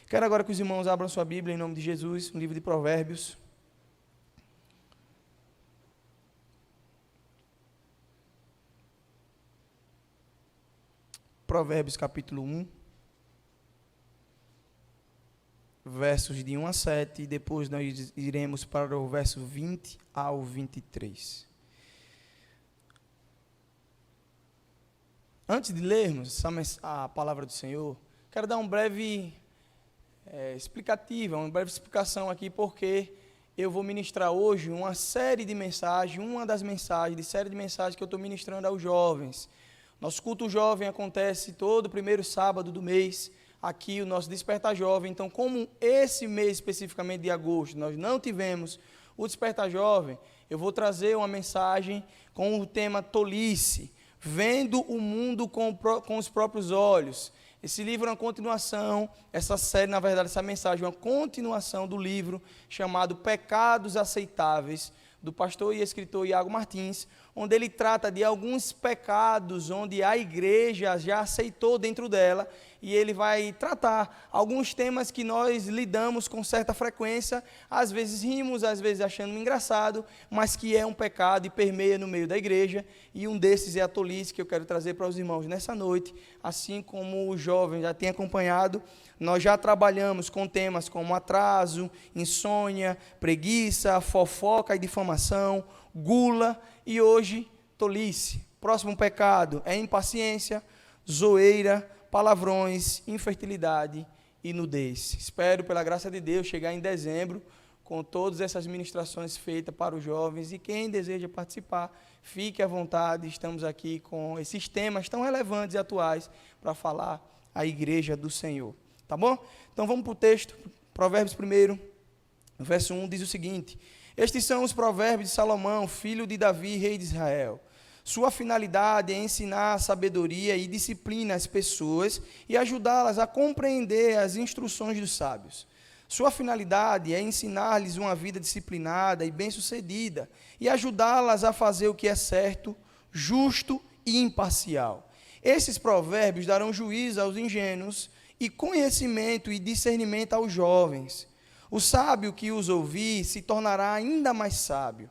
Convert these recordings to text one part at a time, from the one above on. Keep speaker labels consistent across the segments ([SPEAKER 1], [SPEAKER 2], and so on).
[SPEAKER 1] Quero agora que os irmãos abram sua Bíblia em nome de Jesus, no livro de Provérbios. Provérbios capítulo 1, versos de 1 a 7, e depois nós iremos para o verso 20 ao 23. Antes de lermos a palavra do Senhor, quero dar uma breve explicação aqui, porque eu vou ministrar hoje uma série de mensagens, uma das mensagens, de série de mensagens que eu estou ministrando aos jovens. Nosso culto jovem acontece todo primeiro sábado do mês, aqui o nosso Despertar Jovem. Então, como esse mês especificamente de agosto, nós não tivemos o Despertar Jovem, eu vou trazer uma mensagem com o tema Tolice, vendo o mundo com os próprios olhos. Esse livro é uma continuação, essa série, na verdade, essa mensagem é uma continuação do livro chamado Pecados Aceitáveis, do pastor e escritor Iago Martins, onde ele trata de alguns pecados onde a igreja já aceitou dentro dela, e ele vai tratar alguns temas que nós lidamos com certa frequência, às vezes rimos, às vezes achando engraçado, mas que é um pecado e permeia no meio da igreja, e um desses é a tolice, que eu quero trazer para os irmãos nessa noite. Assim como os jovens já têm acompanhado, nós já trabalhamos com temas como atraso, insônia, preguiça, fofoca e difamação, gula, e hoje tolice. Próximo pecado é impaciência, zoeira, palavrões, infertilidade e nudez. Espero, pela graça de Deus, chegar em dezembro com todas essas ministrações feitas para os jovens, e quem deseja participar, fique à vontade. Estamos aqui com esses temas tão relevantes e atuais para falar à igreja do Senhor. Tá bom? Então vamos para o texto. Provérbios 1, verso 1, diz o seguinte: estes são os provérbios de Salomão, filho de Davi, rei de Israel. Sua finalidade é ensinar sabedoria e disciplina às pessoas e ajudá-las a compreender as instruções dos sábios. Sua finalidade é ensinar-lhes uma vida disciplinada e bem-sucedida e ajudá-las a fazer o que é certo, justo e imparcial. Esses provérbios darão juízo aos ingênuos e conhecimento e discernimento aos jovens. O sábio que os ouvir se tornará ainda mais sábio.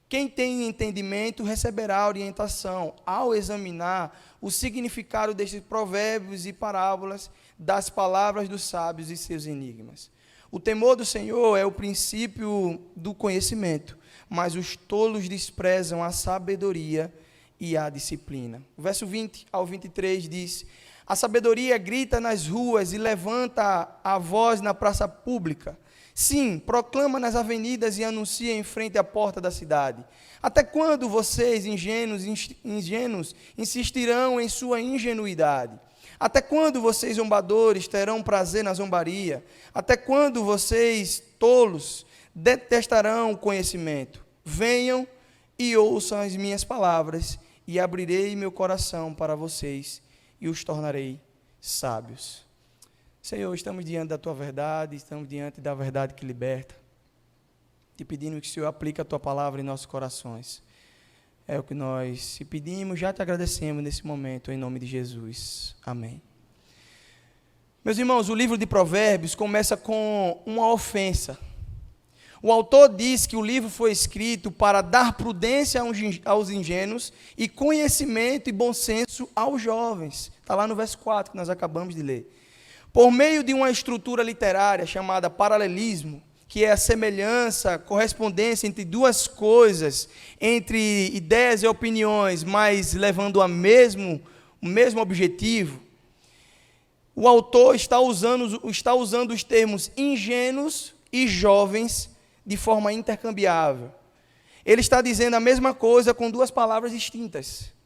[SPEAKER 1] Quem tem entendimento receberá orientação ao examinar o significado destes provérbios e parábolas, das palavras dos sábios e seus enigmas. O temor do Senhor é o princípio do conhecimento, mas os tolos desprezam a sabedoria e a disciplina. O verso 20 ao 23 diz: a sabedoria grita nas ruas e levanta a voz na praça pública. Sim, proclama nas avenidas e anuncia em frente à porta da cidade. Até quando vocês, ingênuos, insistirão em sua ingenuidade? Até quando vocês, zombadores, terão prazer na zombaria? Até quando vocês, tolos, detestarão o conhecimento? Venham e ouçam as minhas palavras, e abrirei meu coração para vocês, e os tornarei sábios. Senhor, estamos diante da Tua verdade, estamos diante da verdade que liberta, te pedindo que o Senhor aplique a Tua palavra em nossos corações. É o que nós te pedimos, já te agradecemos nesse momento, em nome de Jesus. Amém. Meus irmãos, o livro de Provérbios começa com uma ofensa. O autor diz que o livro foi escrito para dar prudência aos ingênuos e conhecimento e bom senso aos jovens. Está lá no verso 4 que nós acabamos de ler. Por meio de uma estrutura literária chamada paralelismo, que é a semelhança, correspondência entre duas coisas, entre ideias e opiniões, mas levando o mesmo objetivo, o autor está usando os termos ingênuos e jovens de forma intercambiável. Ele está dizendo a mesma coisa com duas palavras distintas.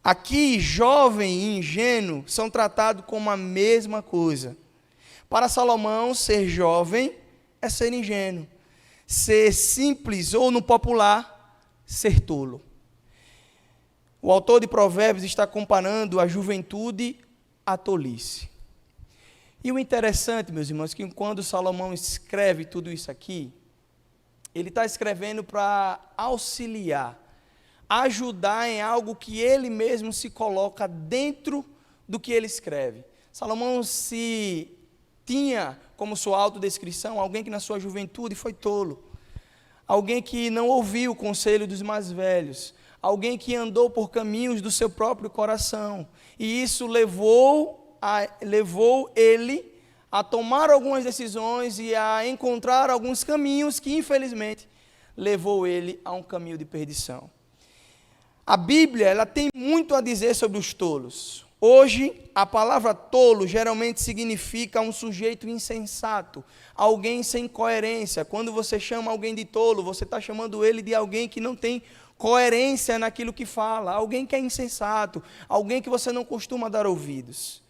[SPEAKER 1] Aqui, jovem e ingênuo são tratados como a mesma coisa. Para Salomão, ser jovem é ser ingênuo. Ser simples ou, no popular, ser tolo. O autor de Provérbios está comparando a juventude à tolice. E o interessante, meus irmãos, que quando Salomão escreve tudo isso aqui, ele está escrevendo para auxiliar, ajudar em algo que ele mesmo se coloca dentro do que ele escreve. Salomão se tinha como sua autodescrição alguém que na sua juventude foi tolo, alguém que não ouviu o conselho dos mais velhos, alguém que andou por caminhos do seu próprio coração, e isso levou ele a tomar algumas decisões e a encontrar alguns caminhos que, infelizmente, levou ele a um caminho de perdição. A Bíblia, ela tem muito a dizer sobre os tolos. Hoje, a palavra tolo geralmente significa um sujeito insensato, alguém sem coerência. Quando você chama alguém de tolo, você está chamando ele de alguém que não tem coerência naquilo que fala, alguém que é insensato, alguém que você não costuma dar ouvidos.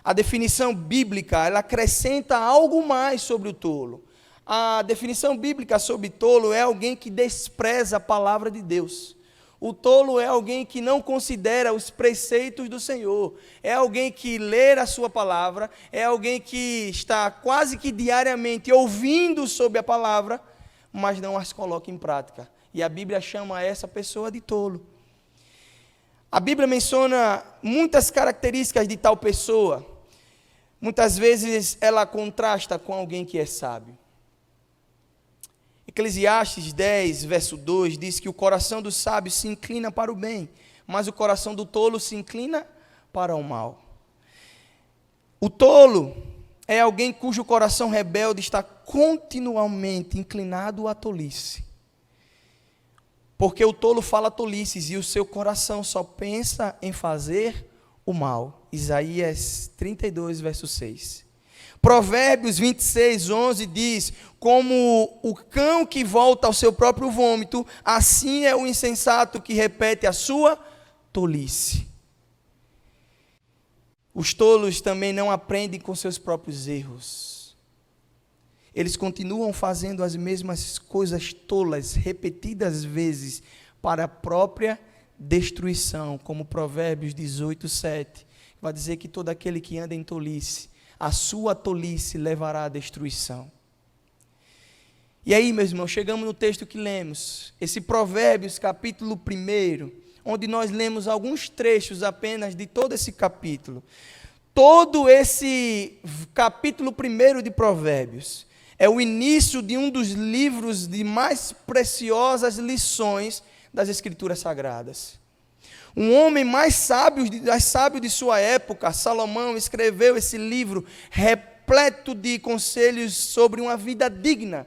[SPEAKER 1] A definição bíblica, ela acrescenta algo mais sobre o tolo. A definição bíblica sobre tolo é alguém que despreza a palavra de Deus. O tolo é alguém que não considera os preceitos do Senhor, é alguém que lê a sua palavra, é alguém que está quase que diariamente ouvindo sobre a palavra, mas não as coloca em prática. E a Bíblia chama essa pessoa de tolo. A Bíblia menciona muitas características de tal pessoa. Muitas vezes ela contrasta com alguém que é sábio. Eclesiastes 10, verso 2, diz que o coração do sábio se inclina para o bem, mas o coração do tolo se inclina para o mal. O tolo é alguém cujo coração rebelde está continuamente inclinado à tolice. Porque o tolo fala tolices e o seu coração só pensa em fazer o mal. Isaías 32, verso 6. Provérbios 26, 11 diz: como o cão que volta ao seu próprio vômito, assim é o insensato que repete a sua tolice. Os tolos também não aprendem com seus próprios erros. Eles continuam fazendo as mesmas coisas tolas, repetidas vezes, para a própria destruição, como Provérbios 18, 7. Vai dizer que todo aquele que anda em tolice, a sua tolice levará à destruição. E aí, meus irmãos, chegamos no texto que lemos, esse Provérbios, capítulo 1, onde nós lemos alguns trechos apenas de todo esse capítulo. Todo esse capítulo 1 de Provérbios é o início de um dos livros de mais preciosas lições das Escrituras Sagradas. Um homem mais sábio de sua época, Salomão, escreveu esse livro repleto de conselhos sobre uma vida digna,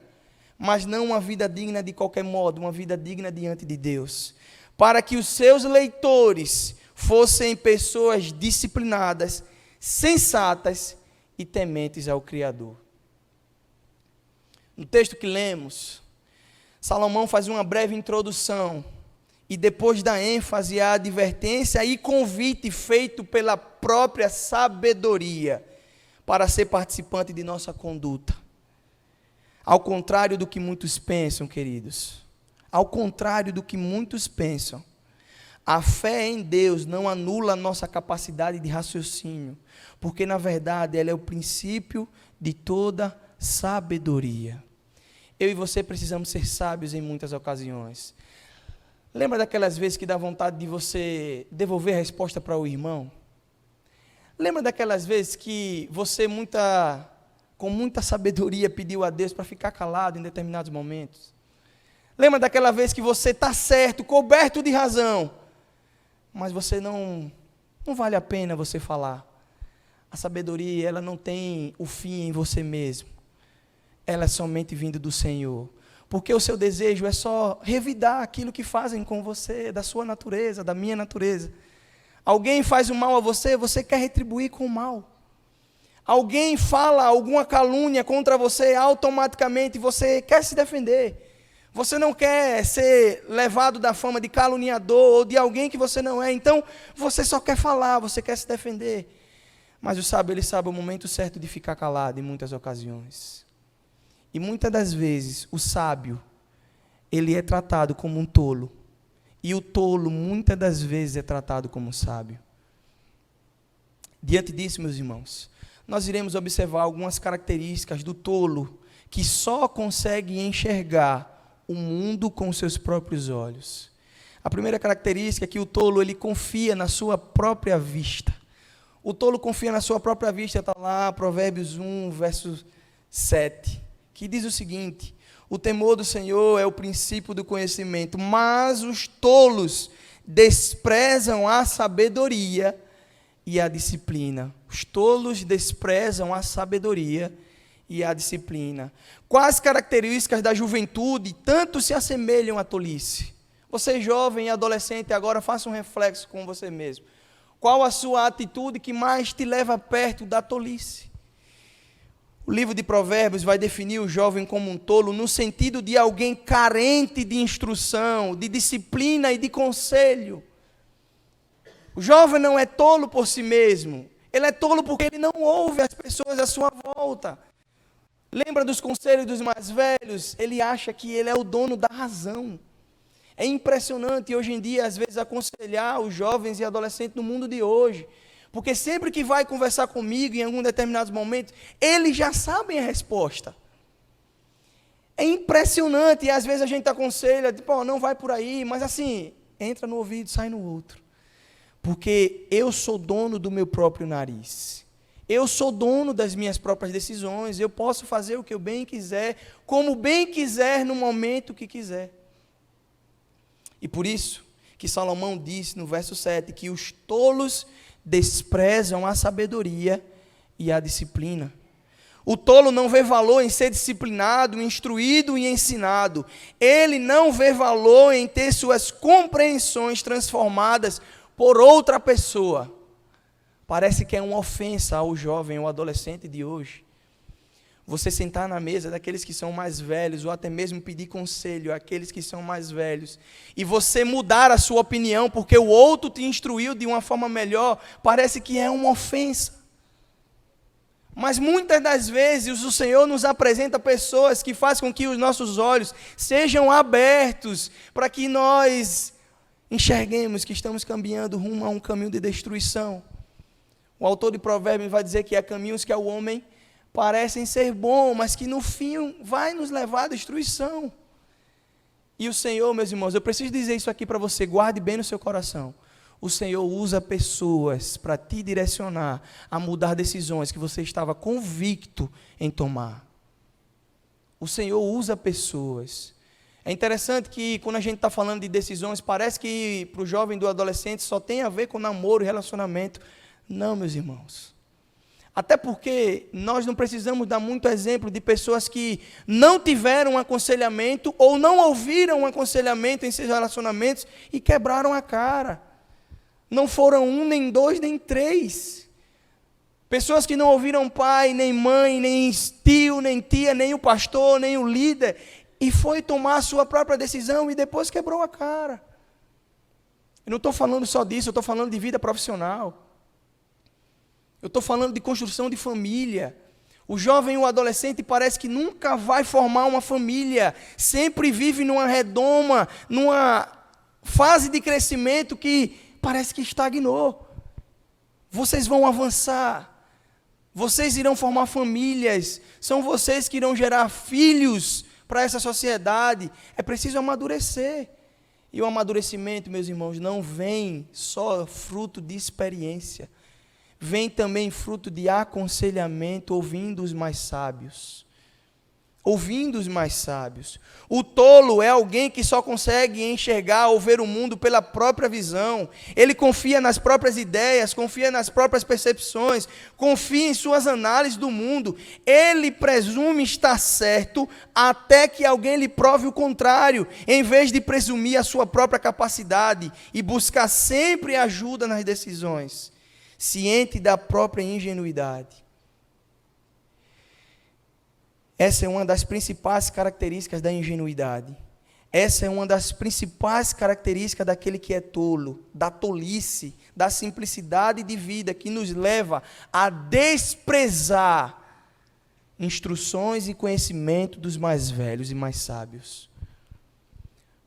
[SPEAKER 1] mas não uma vida digna de qualquer modo, uma vida digna diante de Deus, para que os seus leitores fossem pessoas disciplinadas, sensatas e tementes ao Criador. No texto que lemos, Salomão faz uma breve introdução, e depois da ênfase, a advertência e convite feito pela própria sabedoria para ser participante de nossa conduta. Ao contrário do que muitos pensam, queridos, ao contrário do que muitos pensam, a fé em Deus não anula a nossa capacidade de raciocínio, porque na verdade ela é o princípio de toda sabedoria. Eu e você precisamos ser sábios em muitas ocasiões. Lembra daquelas vezes que dá vontade de você devolver a resposta para o irmão? Lembra daquelas vezes que você com muita sabedoria pediu a Deus para ficar calado em determinados momentos? Lembra daquela vez que você está certo, coberto de razão, mas você não vale a pena você falar? A sabedoria, ela não tem o fim em você mesmo. Ela é somente vindo do Senhor. Porque o seu desejo é só revidar aquilo que fazem com você, da sua natureza, da minha natureza. Alguém faz o mal a você, você quer retribuir com o mal. Alguém fala alguma calúnia contra você, automaticamente você quer se defender. Você não quer ser levado da fama de caluniador ou de alguém que você não é. Então, você só quer falar, você quer se defender. Mas o sábio, ele sabe o momento certo de ficar calado em muitas ocasiões. E muitas das vezes, o sábio, ele é tratado como um tolo. E o tolo, muitas das vezes, é tratado como um sábio. Diante disso, meus irmãos, nós iremos observar algumas características do tolo, que só consegue enxergar o mundo com os seus próprios olhos. A primeira característica é que o tolo, ele confia na sua própria vista. O tolo confia na sua própria vista, está lá, Provérbios 1, verso 7, que diz o seguinte: o temor do Senhor é o princípio do conhecimento, mas os tolos desprezam a sabedoria e a disciplina. Os tolos desprezam a sabedoria e a disciplina. Quais características da juventude tanto se assemelham à tolice? Você jovem e adolescente, agora faça um reflexo com você mesmo. Qual a sua atitude que mais te leva perto da tolice? O livro de Provérbios vai definir o jovem como um tolo no sentido de alguém carente de instrução, de disciplina e de conselho. O jovem não é tolo por si mesmo, ele é tolo porque ele não ouve as pessoas à sua volta. Lembra dos conselhos dos mais velhos? Ele acha que ele é o dono da razão. É impressionante hoje em dia, às vezes, aconselhar os jovens e adolescentes no mundo de hoje. Porque sempre que vai conversar comigo, em algum determinado momento, eles já sabem a resposta. É impressionante, e às vezes a gente aconselha, tipo, não vai por aí, mas assim, entra no ouvido, sai no outro. Porque eu sou dono do meu próprio nariz. Eu sou dono das minhas próprias decisões, eu posso fazer o que eu bem quiser, como bem quiser, no momento que quiser. E por isso que Salomão disse no verso 7 que os tolos desprezam a sabedoria e a disciplina. O tolo não vê valor em ser disciplinado, instruído e ensinado. Ele não vê valor em ter suas compreensões transformadas por outra pessoa. Parece que é uma ofensa ao jovem ou adolescente de hoje. Você sentar na mesa daqueles que são mais velhos, ou até mesmo pedir conselho àqueles que são mais velhos, e você mudar a sua opinião porque o outro te instruiu de uma forma melhor, parece que é uma ofensa. Mas muitas das vezes o Senhor nos apresenta pessoas que fazem com que os nossos olhos sejam abertos para que nós enxerguemos que estamos caminhando rumo a um caminho de destruição. O autor de Provérbios vai dizer que há caminhos que ao homem parecem ser bons, mas que no fim vai nos levar à destruição. E o Senhor, meus irmãos, eu preciso dizer isso aqui para você, guarde bem no seu coração. O Senhor usa pessoas para te direcionar a mudar decisões que você estava convicto em tomar. O Senhor usa pessoas. É interessante que quando a gente está falando de decisões, parece que para o jovem e do adolescente só tem a ver com namoro e relacionamento. Não, meus irmãos. Até porque nós não precisamos dar muito exemplo de pessoas que não tiveram um aconselhamento ou não ouviram um aconselhamento em seus relacionamentos e quebraram a cara. Não foram um, nem dois, nem três. Pessoas que não ouviram pai, nem mãe, nem tio, nem tia, nem o pastor, nem o líder, e foi tomar a sua própria decisão e depois quebrou a cara. Eu não estou falando só disso, eu estou falando de vida profissional. Eu estou falando de construção de família. O jovem e o adolescente parece que nunca vai formar uma família. Sempre vive numa redoma, numa fase de crescimento que parece que estagnou. Vocês vão avançar. Vocês irão formar famílias. São vocês que irão gerar filhos para essa sociedade. É preciso amadurecer. E o amadurecimento, meus irmãos, não vem só fruto de experiência. Vem também fruto de aconselhamento, ouvindo os mais sábios. Ouvindo os mais sábios. O tolo é alguém que só consegue enxergar ou ver o mundo pela própria visão. Ele confia nas próprias ideias, confia nas próprias percepções, confia em suas análises do mundo. Ele presume estar certo até que alguém lhe prove o contrário, em vez de presumir a sua própria capacidade e buscar sempre ajuda nas decisões. Ciente da própria ingenuidade. Essa é uma das principais características da ingenuidade. Essa é uma das principais características daquele que é tolo, da tolice, da simplicidade de vida que nos leva a desprezar instruções e conhecimento dos mais velhos e mais sábios.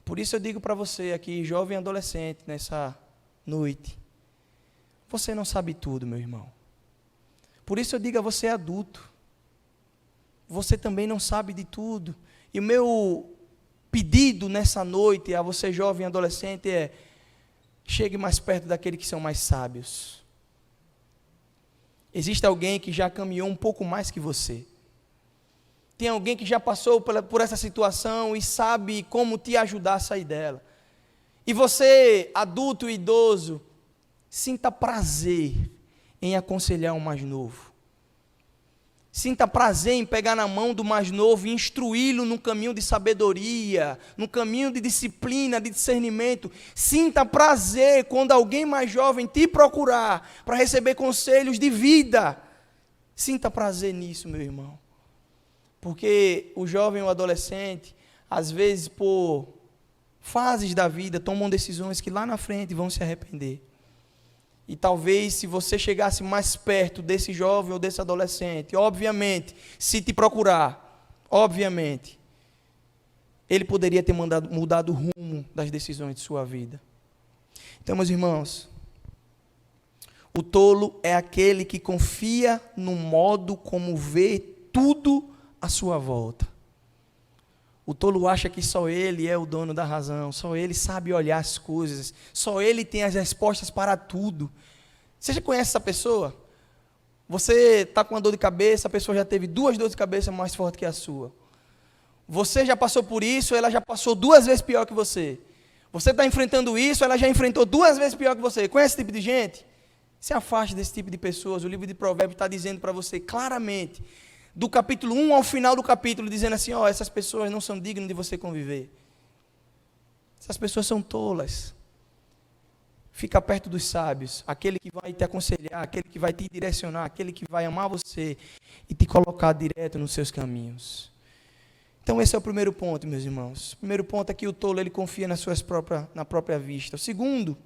[SPEAKER 1] Por isso eu digo para você aqui, jovem adolescente, nessa noite, você não sabe tudo, meu irmão. Por isso eu digo a você, adulto, você também não sabe de tudo. E o meu pedido nessa noite a você, jovem adolescente, é: chegue mais perto daqueles que são mais sábios. Existe alguém que já caminhou um pouco mais que você. Tem alguém que já passou por essa situação e sabe como te ajudar a sair dela. E você, adulto e idoso, sinta prazer em aconselhar o mais novo. Sinta prazer em pegar na mão do mais novo e instruí-lo no caminho de sabedoria, no caminho de disciplina, de discernimento. Sinta prazer quando alguém mais jovem te procurar para receber conselhos de vida. Sinta prazer nisso, meu irmão. Porque o jovem ou o adolescente, às vezes por fases da vida, tomam decisões que lá na frente vão se arrepender. E talvez se você chegasse mais perto desse jovem ou desse adolescente, obviamente, se te procurar, obviamente, ele poderia ter mudado o rumo das decisões de sua vida. Então, meus irmãos, o tolo é aquele que confia no modo como vê tudo à sua volta. O tolo acha que só ele é o dono da razão, só ele sabe olhar as coisas, só ele tem as respostas para tudo. Você já conhece essa pessoa? Você está com uma dor de cabeça, a pessoa já teve 2 dores de cabeça mais fortes que a sua. Você já passou por isso, ela já passou 2 vezes pior que você. Você está enfrentando isso, ela já enfrentou 2 vezes pior que você. Conhece esse tipo de gente? Se afaste desse tipo de pessoas. O livro de Provérbios está dizendo para você claramente, do capítulo 1 ao final do capítulo, dizendo assim, essas pessoas não são dignas de você conviver. Essas pessoas são tolas. Fica perto dos sábios, aquele que vai te aconselhar, aquele que vai te direcionar, aquele que vai amar você e te colocar direto nos seus caminhos. Então esse é o primeiro ponto, meus irmãos. O primeiro ponto é que o tolo ele confia na própria vista. O segundo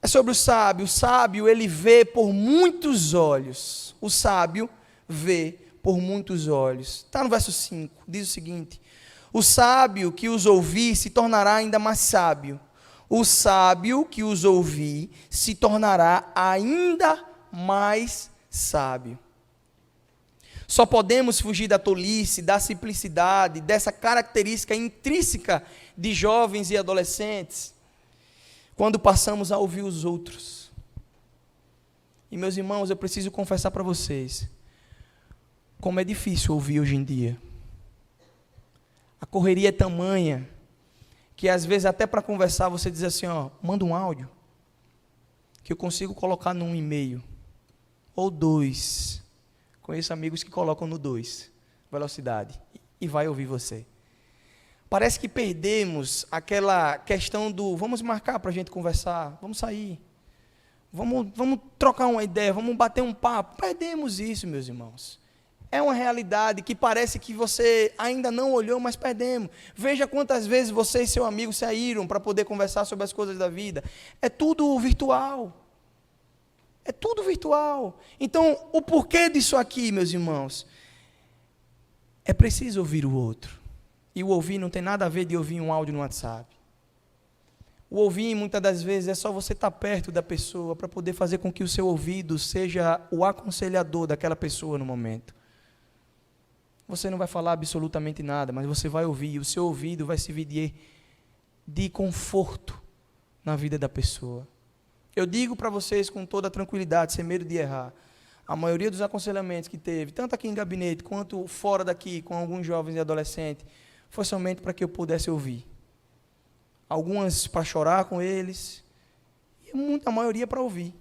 [SPEAKER 1] é sobre o sábio. O sábio ele vê por muitos olhos. O sábio vê por muitos olhos. Está no verso 5, diz o seguinte: o sábio que os ouvir se tornará ainda mais sábio. O sábio que os ouvir se tornará ainda mais sábio. Só podemos fugir da tolice, da simplicidade, dessa característica intrínseca de jovens e adolescentes, quando passamos a ouvir os outros. E meus irmãos, eu preciso confessar para vocês, como é difícil ouvir hoje em dia. A correria é tamanha, que às vezes até para conversar você diz assim, manda um áudio, que eu consigo colocar num e-mail, ou 2. Conheço amigos que colocam no 2, velocidade, e vai ouvir você. Parece que perdemos aquela questão do, vamos marcar para a gente conversar, vamos sair, vamos trocar uma ideia, vamos bater um papo. Perdemos isso, meus irmãos. É uma realidade que parece que você ainda não olhou, mas perdemos. Veja quantas vezes você e seu amigo saíram para poder conversar sobre as coisas da vida. É tudo virtual. É tudo virtual. Então, o porquê disso aqui, meus irmãos? É preciso ouvir o outro. E o ouvir não tem nada a ver de ouvir um áudio no WhatsApp. O ouvir, muitas das vezes, é só você estar perto da pessoa para poder fazer com que o seu ouvido seja o aconselhador daquela pessoa no momento. Você não vai falar absolutamente nada, mas você vai ouvir, e o seu ouvido vai servir de conforto na vida da pessoa. Eu digo para vocês com toda tranquilidade, sem medo de errar, a maioria dos aconselhamentos que teve, tanto aqui em gabinete, quanto fora daqui, com alguns jovens e adolescentes, foi somente para que eu pudesse ouvir. Algumas para chorar com eles, e a maioria para ouvir.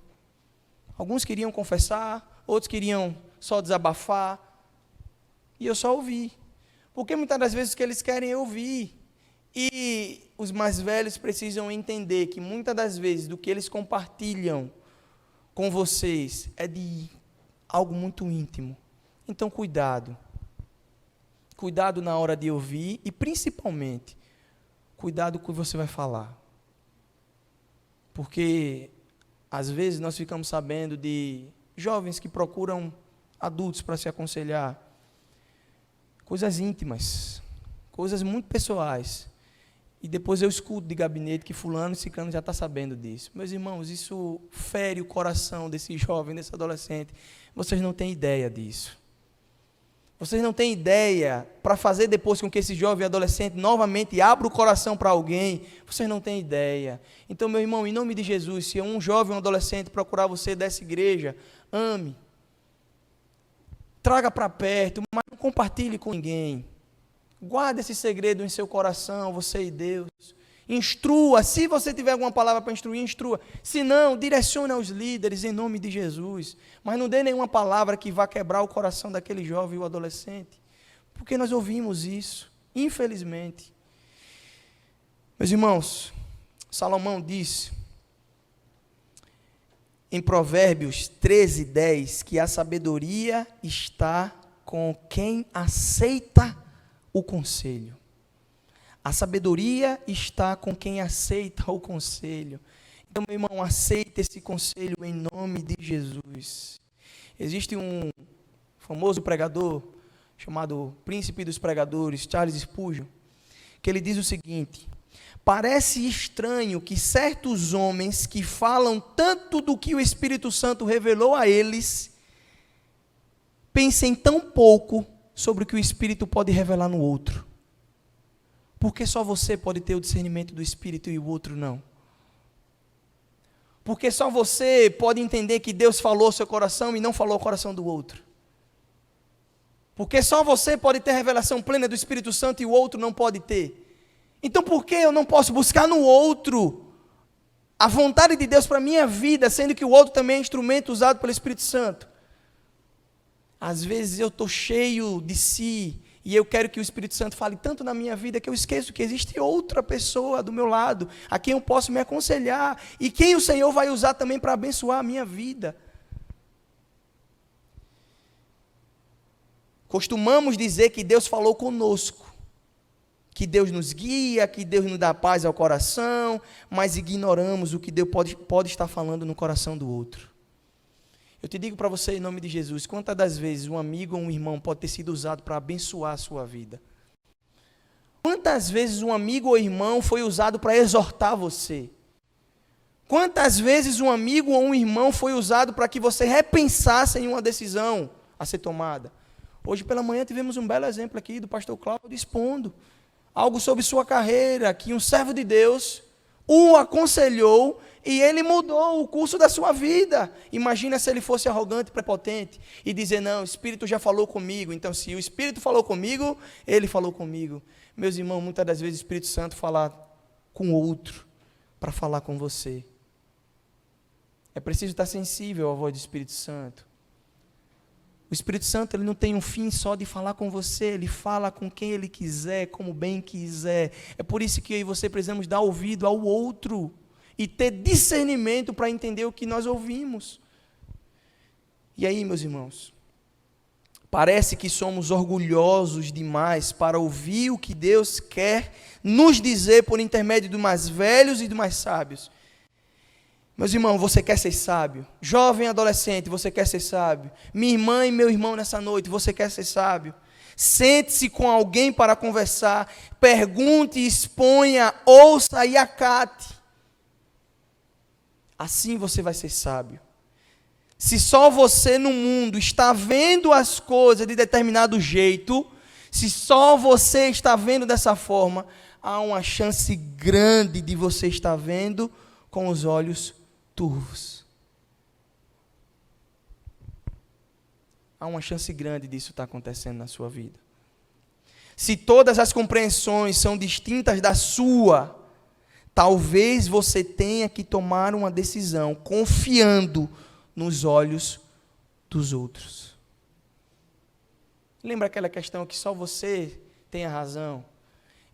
[SPEAKER 1] Alguns queriam confessar, outros queriam só desabafar, e eu só ouvi. Porque muitas das vezes o que eles querem é ouvir. E os mais velhos precisam entender que muitas das vezes do que eles compartilham com vocês é de algo muito íntimo. Então, cuidado. Cuidado na hora de ouvir e, principalmente, cuidado com o que você vai falar. Porque, às vezes, nós ficamos sabendo de jovens que procuram adultos para se aconselhar. Coisas íntimas, coisas muito pessoais. E depois eu escuto de gabinete que fulano e ciclano já está sabendo disso. Meus irmãos, isso fere o coração desse jovem, desse adolescente. Vocês não têm ideia disso. Vocês não têm ideia para fazer depois com que esse jovem adolescente novamente abra o coração para alguém. Vocês não têm ideia. Então, meu irmão, em nome de Jesus, se um jovem ou um adolescente procurar você dessa igreja, ame. traga para perto, mas não compartilhe com ninguém. Guarde esse segredo em seu coração, você e Deus. Instrua, se você tiver alguma palavra para instruir, instrua. Se não, direcione aos líderes em nome de Jesus. Mas não dê nenhuma palavra que vá quebrar o coração daquele jovem ou adolescente. Porque nós ouvimos isso, infelizmente. Meus irmãos, Salomão disse em Provérbios 13:10 que a sabedoria está com quem aceita o conselho. A sabedoria está com quem aceita o conselho. Então, meu irmão, aceita esse conselho em nome de Jesus. Existe um famoso pregador chamado Príncipe dos Pregadores, Charles Spurgeon, que ele diz o seguinte: parece estranho que certos homens que falam tanto do que o Espírito Santo revelou a eles, pensem tão pouco sobre o que o Espírito pode revelar no outro. Porque só você pode ter o discernimento do Espírito e o outro não. Porque só você pode entender que Deus falou ao seu coração e não falou ao coração do outro. Porque só você pode ter a revelação plena do Espírito Santo e o outro não pode ter. Então por que eu não posso buscar no outro a vontade de Deus para a minha vida, sendo que o outro também é instrumento usado pelo Espírito Santo? Às vezes eu estou cheio de si, e eu quero que o Espírito Santo fale tanto na minha vida, que eu esqueço que existe outra pessoa do meu lado, a quem eu posso me aconselhar, e quem o Senhor vai usar também para abençoar a minha vida. Costumamos dizer que Deus falou conosco, que Deus nos guia, que Deus nos dá paz ao coração, mas ignoramos o que Deus pode estar falando no coração do outro. Eu te digo para você em nome de Jesus, quantas das vezes um amigo ou um irmão pode ter sido usado para abençoar a sua vida? Quantas vezes um amigo ou irmão foi usado para exortar você? Quantas vezes um amigo ou um irmão foi usado para que você repensasse em uma decisão a ser tomada? Hoje pela manhã tivemos um belo exemplo aqui do pastor Cláudio expondo algo sobre sua carreira, que um servo de Deus o aconselhou e ele mudou o curso da sua vida. Imagina se ele fosse arrogante, prepotente e dizer: não, o Espírito já falou comigo, então se o Espírito falou comigo, ele falou comigo. Meus irmãos, muitas das vezes o Espírito Santo fala com outro para falar com você. É preciso estar sensível à voz do Espírito Santo. O Espírito Santo, ele não tem um fim só de falar com você, ele fala com quem ele quiser, como bem quiser. É por isso que eu e você precisamos dar ouvido ao outro e ter discernimento para entender o que nós ouvimos. E aí, meus irmãos, parece que somos orgulhosos demais para ouvir o que Deus quer nos dizer por intermédio dos mais velhos e dos mais sábios. Meus irmãos, você quer ser sábio? Jovem, adolescente, você quer ser sábio? Minha irmã e meu irmão nessa noite, você quer ser sábio? Sente-se com alguém para conversar, pergunte, exponha, ouça e acate. Assim você vai ser sábio. Se só você no mundo está vendo as coisas de determinado jeito, se só você está vendo dessa forma, há uma chance grande de você estar vendo com os olhos turvos. Há uma chance grande disso estar acontecendo na sua vida. Se todas as compreensões são distintas da sua, talvez você tenha que tomar uma decisão confiando nos olhos dos outros. Lembra aquela questão que só você tem a razão?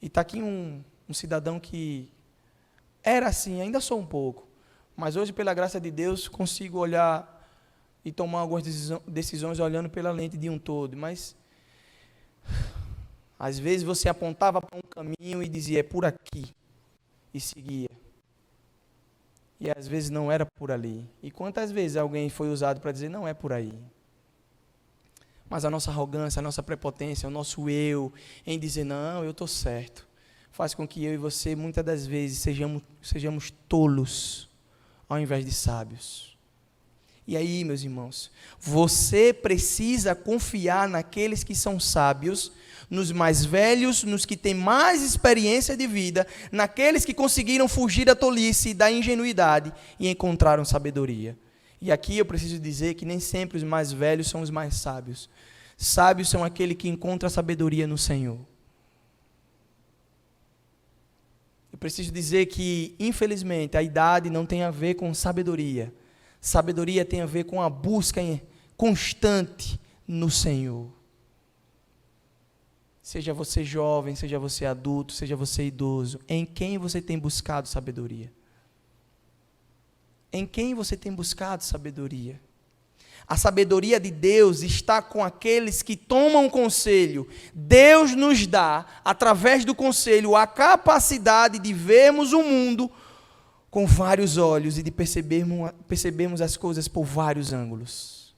[SPEAKER 1] E está aqui um cidadão que era assim, ainda sou um pouco, mas hoje, pela graça de Deus, consigo olhar e tomar algumas decisões olhando pela lente de um todo. Mas, às vezes, você apontava para um caminho e dizia: é por aqui, e seguia. E, às vezes, não era por ali. E quantas vezes alguém foi usado para dizer: não é por aí? Mas a nossa arrogância, a nossa prepotência, o nosso eu, em dizer: não, eu estou certo, faz com que eu e você, muitas das vezes, sejamos tolos, ao invés de sábios. E aí, meus irmãos, você precisa confiar naqueles que são sábios, nos mais velhos, nos que têm mais experiência de vida, naqueles que conseguiram fugir da tolice e da ingenuidade e encontraram sabedoria. E aqui eu preciso dizer que nem sempre os mais velhos são os mais sábios. Sábios são aquele que encontra sabedoria no Senhor. Eu preciso dizer que, infelizmente, a idade não tem a ver com sabedoria. Sabedoria tem a ver com a busca constante no Senhor. Seja você jovem, seja você adulto, seja você idoso, em quem você tem buscado sabedoria? Em quem você tem buscado sabedoria? A sabedoria de Deus está com aqueles que tomam conselho. Deus nos dá, através do conselho, a capacidade de vermos o mundo com vários olhos e de percebermos as coisas por vários ângulos.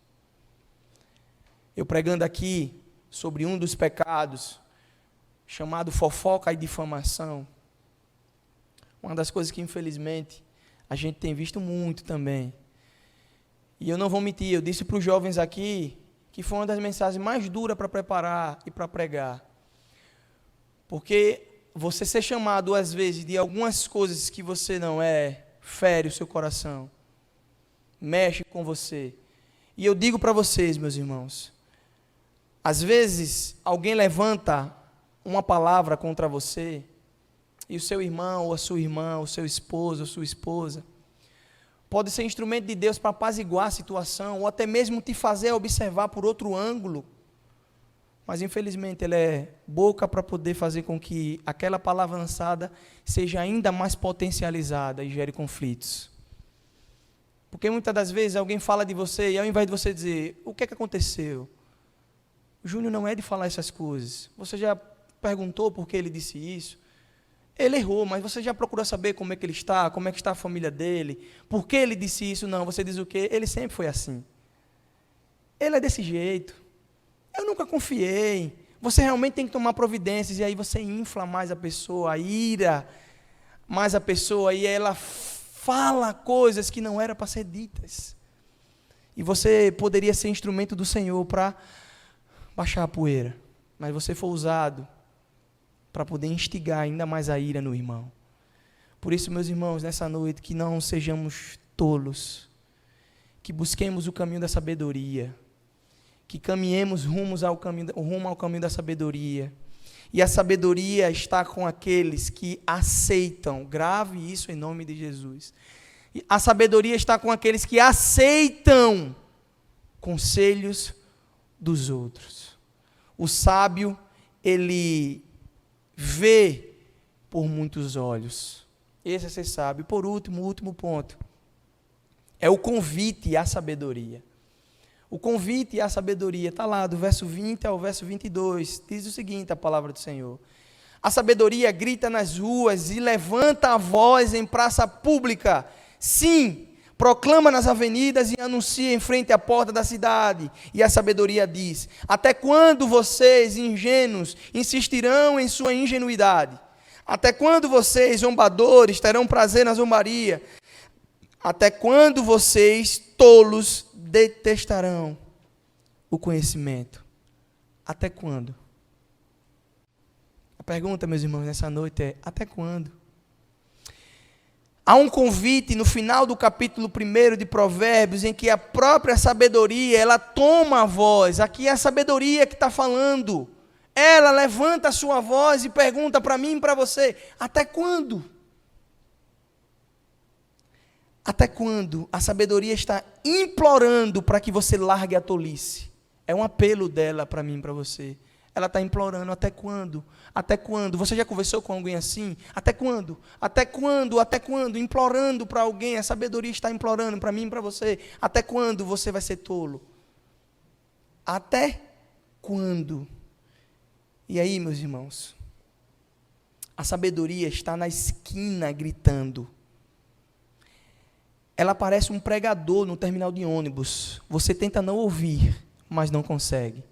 [SPEAKER 1] Eu pregando aqui sobre um dos pecados, chamado fofoca e difamação, uma das coisas que, infelizmente, a gente tem visto muito também. E eu não vou mentir, eu disse para os jovens aqui que foi uma das mensagens mais duras para preparar e para pregar. Porque você ser chamado, às vezes, de algumas coisas que você não é, fere o seu coração, mexe com você. E eu digo para vocês, meus irmãos, às vezes alguém levanta uma palavra contra você, e o seu irmão, ou a sua irmã, o seu esposo, ou sua esposa, pode ser instrumento de Deus para apaziguar a situação, ou até mesmo te fazer observar por outro ângulo. Mas, infelizmente, ele é boca para poder fazer com que aquela palavra lançada seja ainda mais potencializada e gere conflitos. Porque muitas das vezes alguém fala de você e ao invés de você dizer, o que é que aconteceu? O Júnior não é de falar essas coisas. Você já perguntou por que ele disse isso? Ele errou, mas você já procurou saber como é que ele está, como é que está a família dele, por que ele disse isso? Não, você diz o quê? Ele sempre foi assim. Ele é desse jeito. Eu nunca confiei. Você realmente tem que tomar providências, e aí você infla mais a pessoa, ira mais a pessoa, e ela fala coisas que não eram para ser ditas. E você poderia ser instrumento do Senhor para baixar a poeira, mas você foi usado para poder instigar ainda mais a ira no irmão. Por isso, meus irmãos, nessa noite, que não sejamos tolos, que busquemos o caminho da sabedoria, que caminhemos rumo ao caminho da sabedoria. E a sabedoria está com aqueles que aceitam, grave isso em nome de Jesus. A sabedoria está com aqueles que aceitam conselhos dos outros. O sábio, ele vê por muitos olhos. Esse é ser sábio. Por último, o último ponto é o convite à sabedoria. O convite à sabedoria está lá do verso 20 ao verso 22. Diz o seguinte, a palavra do Senhor: a sabedoria grita nas ruas e levanta a voz em praça pública. Sim, proclama nas avenidas e anuncia em frente à porta da cidade. E a sabedoria diz: até quando vocês, ingênuos, insistirão em sua ingenuidade? Até quando vocês, zombadores, terão prazer na zombaria? Até quando vocês, tolos, detestarão o conhecimento? Até quando? A pergunta, meus irmãos, nessa noite é: até quando? Há um convite no final do capítulo 1 de Provérbios, em que a própria sabedoria, ela toma a voz. Aqui é a sabedoria que está falando. Ela levanta a sua voz e pergunta para mim e para você: até quando? Até quando? A sabedoria está implorando para que você largue a tolice. É um apelo dela para mim e para você. Ela está implorando: até quando? Até quando? Você já conversou com alguém assim? Até quando? Até quando? Até quando? Implorando para alguém. A sabedoria está implorando para mim e para você. Até quando você vai ser tolo? Até quando? E aí, meus irmãos? A sabedoria está na esquina gritando. Ela parece um pregador no terminal de ônibus. Você tenta não ouvir, mas não consegue.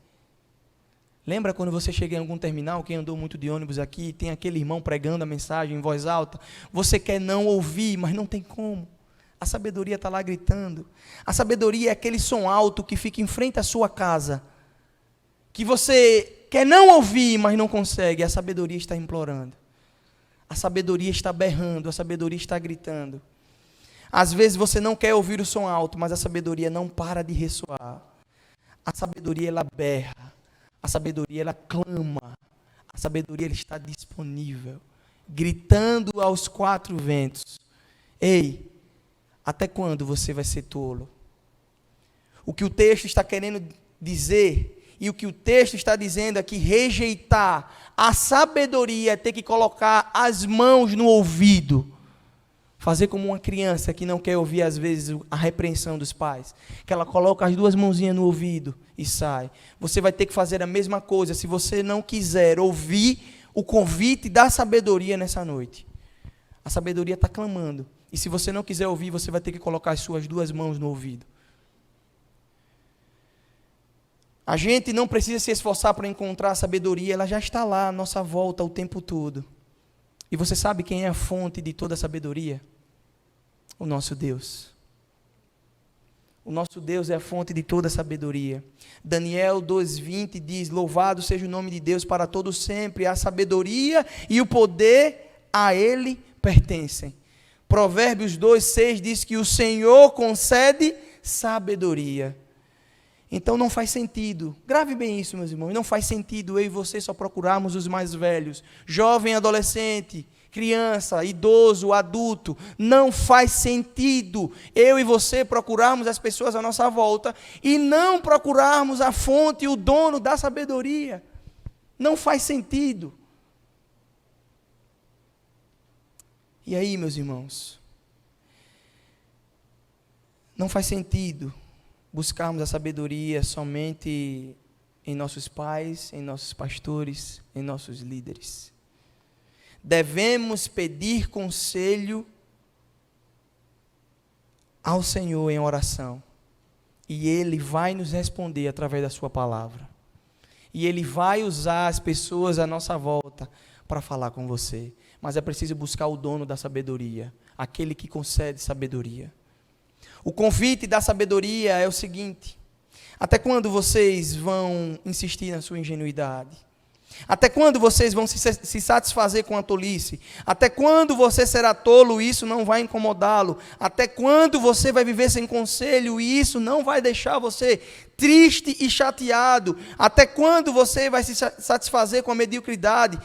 [SPEAKER 1] Lembra quando você chega em algum terminal, quem andou muito de ônibus aqui, tem aquele irmão pregando a mensagem em voz alta? Você quer não ouvir, mas não tem como. A sabedoria está lá gritando. A sabedoria é aquele som alto que fica em frente à sua casa, que você quer não ouvir, mas não consegue. A sabedoria está implorando. A sabedoria está berrando, a sabedoria está gritando. Às vezes você não quer ouvir o som alto, mas a sabedoria não para de ressoar. A sabedoria, ela berra. A sabedoria, ela clama. A sabedoria, ela está disponível, gritando aos quatro ventos. Ei, até quando você vai ser tolo? O que o texto está querendo dizer, e o que o texto está dizendo é que rejeitar a sabedoria é ter que colocar as mãos no ouvido. Fazer como uma criança que não quer ouvir, às vezes, a repreensão dos pais. Que ela coloca as duas mãozinhas no ouvido e sai. Você vai ter que fazer a mesma coisa se você não quiser ouvir o convite da sabedoria nessa noite. A sabedoria está clamando. E se você não quiser ouvir, você vai ter que colocar as suas duas mãos no ouvido. A gente não precisa se esforçar para encontrar a sabedoria. Ela já está lá à nossa volta o tempo todo. E você sabe quem é a fonte de toda a sabedoria? O nosso Deus. O nosso Deus é a fonte de toda a sabedoria. Daniel 2:20 diz: louvado seja o nome de Deus para todo sempre. A sabedoria e o poder a Ele pertencem. Provérbios 2:6 diz que o Senhor concede sabedoria. Então não faz sentido, grave bem isso, meus irmãos, não faz sentido eu e você só procurarmos os mais velhos, jovem, adolescente, criança, idoso, adulto. Não faz sentido eu e você procurarmos as pessoas à nossa volta e não procurarmos a fonte e o dono da sabedoria. Não faz sentido. E aí, meus irmãos, não faz sentido buscarmos a sabedoria somente em nossos pais, em nossos pastores, em nossos líderes. Devemos pedir conselho ao Senhor em oração. E Ele vai nos responder através da sua palavra. E Ele vai usar as pessoas à nossa volta para falar com você. Mas é preciso buscar o dono da sabedoria, aquele que concede sabedoria. O convite da sabedoria é o seguinte: até quando vocês vão insistir na sua ingenuidade? Até quando vocês vão se satisfazer com a tolice? Até quando você será tolo e isso não vai incomodá-lo? Até quando você vai viver sem conselho e isso não vai deixar você triste e chateado? Até quando você vai se satisfazer com a mediocridade?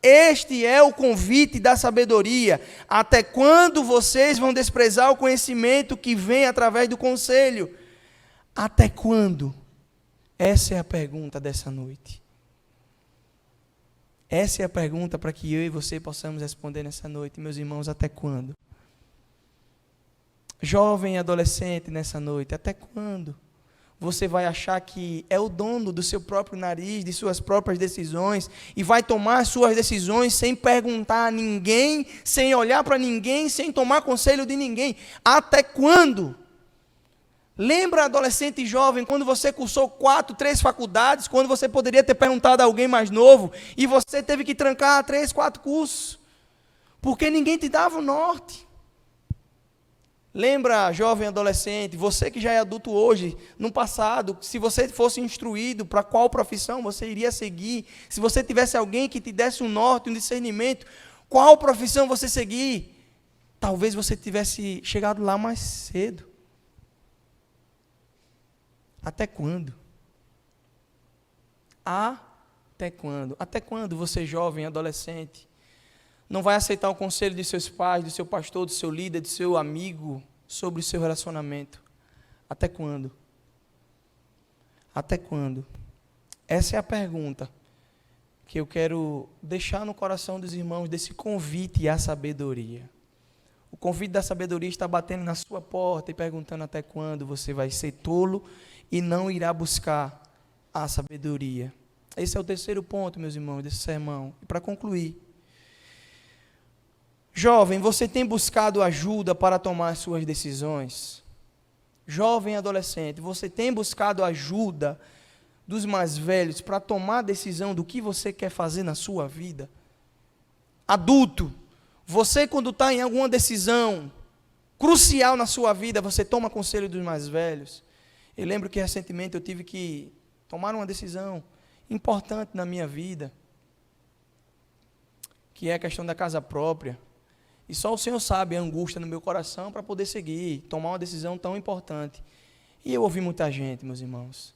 [SPEAKER 1] Este é o convite da sabedoria. Até quando vocês vão desprezar o conhecimento que vem através do conselho? Até quando? Essa é a pergunta dessa noite. Essa é a pergunta para que eu e você possamos responder nessa noite. Meus irmãos, até quando? Jovem e adolescente nessa noite, até quando? Você vai achar que é o dono do seu próprio nariz, de suas próprias decisões, e vai tomar suas decisões sem perguntar a ninguém, sem olhar para ninguém, sem tomar conselho de ninguém. Até quando? Lembra, adolescente e jovem, quando você cursou 4, 3 faculdades, quando você poderia ter perguntado a alguém mais novo, e você teve que trancar 3, 4 cursos, porque ninguém te dava o norte. Lembra, jovem adolescente, você que já é adulto hoje, no passado, se você fosse instruído para qual profissão você iria seguir, se você tivesse alguém que te desse um norte, um discernimento, qual profissão você seguir, talvez você tivesse chegado lá mais cedo. Até quando? Até quando? Até quando você, jovem, adolescente, não vai aceitar o conselho de seus pais, do seu pastor, do seu líder, do seu amigo, sobre o seu relacionamento? Até quando? Até quando? Essa é a pergunta que eu quero deixar no coração dos irmãos desse convite à sabedoria. O convite da sabedoria está batendo na sua porta e perguntando até quando você vai ser tolo e não irá buscar a sabedoria. Esse é o terceiro ponto, meus irmãos, desse sermão. E para concluir, jovem, você tem buscado ajuda para tomar suas decisões? Jovem adolescente, você tem buscado ajuda dos mais velhos para tomar a decisão do que você quer fazer na sua vida? Adulto, você quando está em alguma decisão crucial na sua vida, você toma conselho dos mais velhos? Eu lembro que recentemente eu tive que tomar uma decisão importante na minha vida, que é a questão da casa própria. E só o Senhor sabe a angústia no meu coração para poder seguir, tomar uma decisão tão importante. E eu ouvi muita gente, meus irmãos.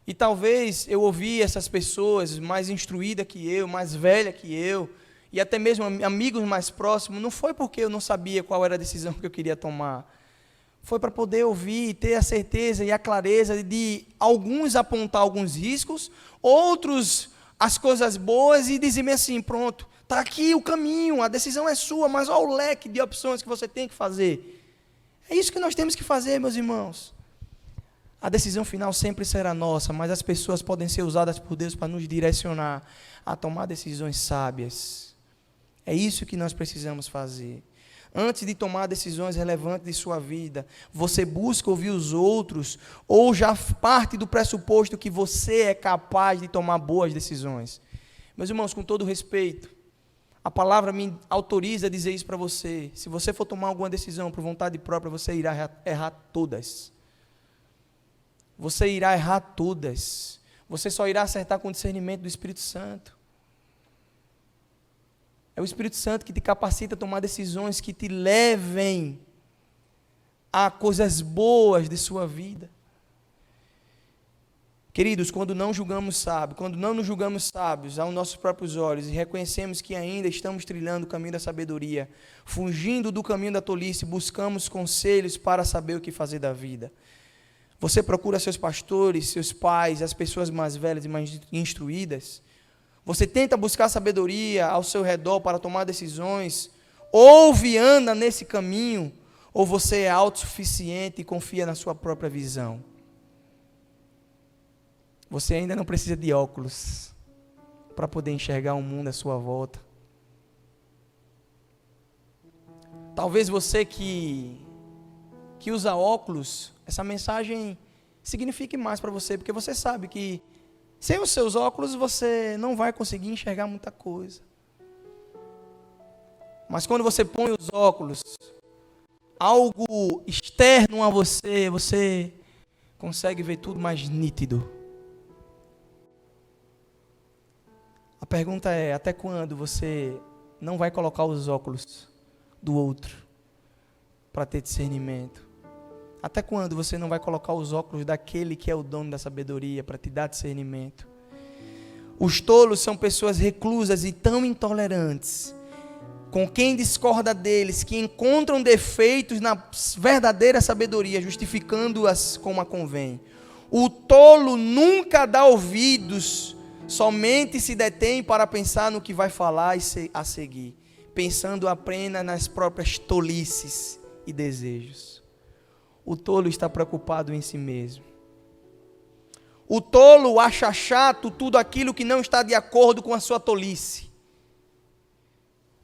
[SPEAKER 1] E talvez eu ouvi essas pessoas mais instruídas que eu, mais velhas que eu, e até mesmo amigos mais próximos, não foi porque eu não sabia qual era a decisão que eu queria tomar. Foi para poder ouvir e ter a certeza e a clareza de alguns apontar alguns riscos, outros as coisas boas e dizer-me assim, pronto, está aqui o caminho, a decisão é sua, mas olha o leque de opções que você tem que fazer. É isso que nós temos que fazer, meus irmãos. A decisão final sempre será nossa, mas as pessoas podem ser usadas por Deus para nos direcionar a tomar decisões sábias. É isso que nós precisamos fazer. Antes de tomar decisões relevantes de sua vida, você busca ouvir os outros ou já parte do pressuposto que você é capaz de tomar boas decisões? Meus irmãos, com todo respeito, a palavra me autoriza a dizer isso para você. Se você for tomar alguma decisão por vontade própria, você irá errar todas. Você irá errar todas. Você só irá acertar com o discernimento do Espírito Santo. É o Espírito Santo que te capacita a tomar decisões que te levem a coisas boas de sua vida. Queridos, quando não julgamos sábios, quando não nos julgamos sábios aos nossos próprios olhos e reconhecemos que ainda estamos trilhando o caminho da sabedoria, fugindo do caminho da tolice, buscamos conselhos para saber o que fazer da vida. Você procura seus pastores, seus pais, as pessoas mais velhas e mais instruídas. Você tenta buscar sabedoria ao seu redor para tomar decisões, ouve e anda nesse caminho, ou você é autossuficiente e confia na sua própria visão. Você ainda não precisa de óculos para poder enxergar o mundo à sua volta. Talvez você que usa óculos, essa mensagem signifique mais para você, porque você sabe que sem os seus óculos você não vai conseguir enxergar muita coisa. Mas quando você põe os óculos, algo externo a você, você consegue ver tudo mais nítido. A pergunta é, até quando você não vai colocar os óculos do outro para ter discernimento? Até quando você não vai colocar os óculos daquele que é o dono da sabedoria para te dar discernimento? Os tolos são pessoas reclusas e tão intolerantes, com quem discorda deles, que encontram defeitos na verdadeira sabedoria, justificando-as como a convém. O tolo nunca dá ouvidos, somente se detém para pensar no que vai falar e a seguir, pensando apenas nas próprias tolices e desejos. O tolo está preocupado em si mesmo. O tolo acha chato tudo aquilo que não está de acordo com a sua tolice.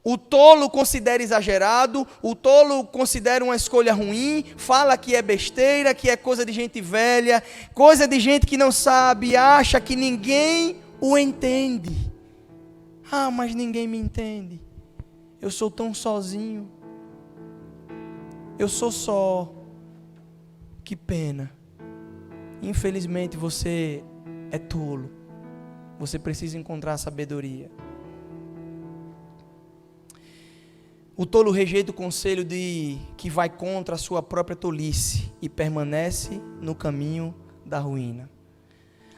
[SPEAKER 1] O tolo considera exagerado, o tolo considera uma escolha ruim, fala que é besteira, que é coisa de gente velha, coisa de gente que não sabe, acha que ninguém o entende. Ah, mas ninguém me entende. Eu sou tão sozinho. Eu sou só. Que pena. Infelizmente você é tolo. Você precisa encontrar sabedoria. O tolo rejeita o conselho que vai contra a sua própria tolice e permanece no caminho da ruína.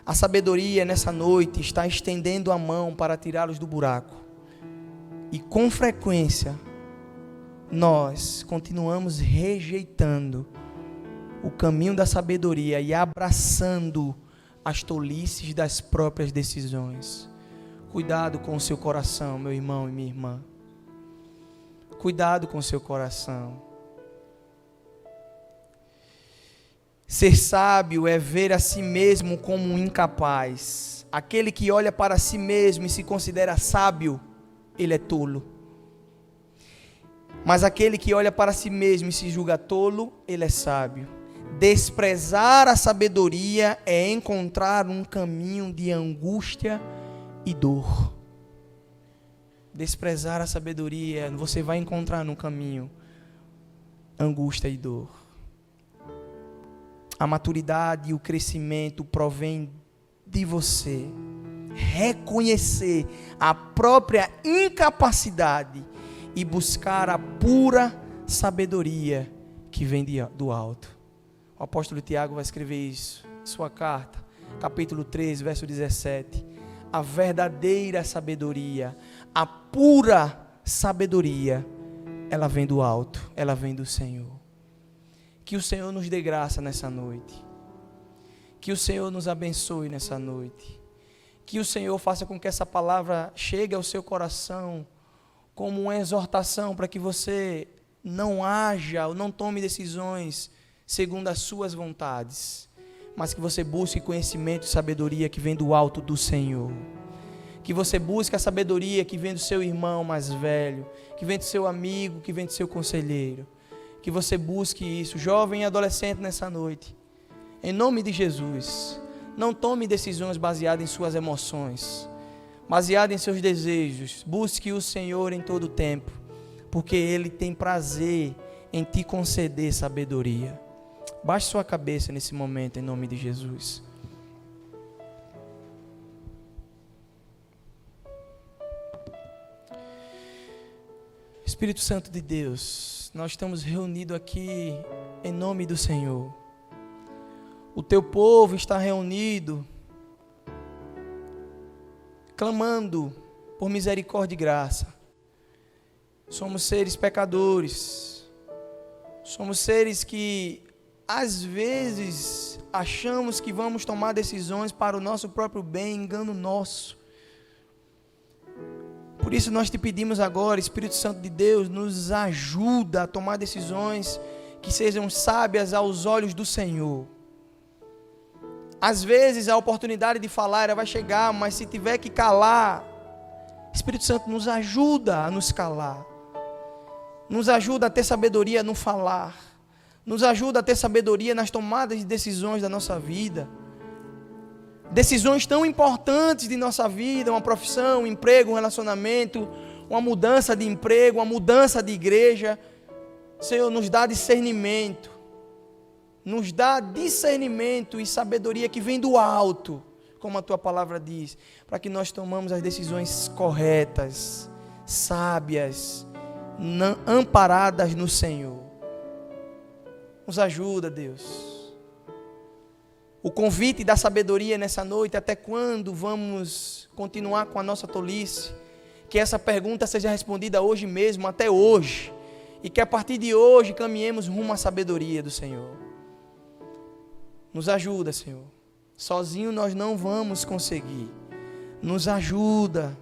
[SPEAKER 1] A sabedoria nessa noite está estendendo a mão para tirá-los do buraco. E com frequência nós continuamos rejeitando o caminho da sabedoria e abraçando as tolices das próprias decisões. Cuidado com o seu coração, meu irmão e minha irmã. Cuidado com o seu coração. Ser sábio é ver a si mesmo como um incapaz. Aquele que olha para si mesmo e se considera sábio, ele é tolo. Mas aquele que olha para si mesmo e se julga tolo, ele é sábio. Desprezar a sabedoria é encontrar um caminho de angústia e dor. Desprezar a sabedoria, você vai encontrar no caminho angústia e dor. A maturidade e o crescimento provém de você reconhecer a própria incapacidade e buscar a pura sabedoria que vem do alto. O apóstolo Tiago vai escrever isso em sua carta. capítulo 13, verso 17. A verdadeira sabedoria, a pura sabedoria, ela vem do alto, ela vem do Senhor. Que o Senhor nos dê graça nessa noite. Que o Senhor nos abençoe nessa noite. Que o Senhor faça com que essa palavra chegue ao seu coração como uma exortação para que você não haja ou não tome decisões segundo as suas vontades, mas que você busque conhecimento e sabedoria que vem do alto do Senhor. Que você busque a sabedoria que vem do seu irmão mais velho, que vem do seu amigo, que vem do seu conselheiro. Que você busque isso, jovem e adolescente, nessa noite. Em nome de Jesus, não tome decisões baseadas em suas emoções, baseadas em seus desejos. Busque o Senhor em todo o tempo, porque Ele tem prazer em te conceder sabedoria. Baixe sua cabeça nesse momento, em nome de Jesus. Espírito Santo de Deus, nós estamos reunidos aqui em nome do Senhor. O teu povo está reunido, clamando por misericórdia e graça. Somos seres pecadores, somos seres que às vezes achamos que vamos tomar decisões para o nosso próprio bem, engano nosso. Por isso nós te pedimos agora, Espírito Santo de Deus, nos ajuda a tomar decisões que sejam sábias aos olhos do Senhor. Às vezes a oportunidade de falar ela vai chegar, mas se tiver que calar, Espírito Santo nos ajuda a nos calar. Nos ajuda a ter sabedoria no falar. Nos ajuda a ter sabedoria nas tomadas de decisões da nossa vida. Decisões tão importantes de nossa vida, uma profissão, um emprego, um relacionamento, uma mudança de emprego, uma mudança de igreja. Senhor, nos dá discernimento. Nos dá discernimento e sabedoria que vem do alto, como a tua palavra diz, para que nós tomamos as decisões corretas, sábias, amparadas no Senhor. Nos ajuda, Deus. O convite da sabedoria nessa noite, até quando vamos continuar com a nossa tolice? Que essa pergunta seja respondida hoje mesmo, até hoje, e que a partir de hoje caminhemos rumo à sabedoria do Senhor. Nos ajuda, Senhor. Sozinho nós não vamos conseguir. Nos ajuda,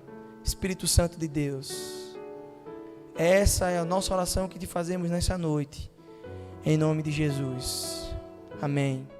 [SPEAKER 1] Espírito Santo de Deus. Essa é a nossa oração que te fazemos nessa noite. Em nome de Jesus. Amém.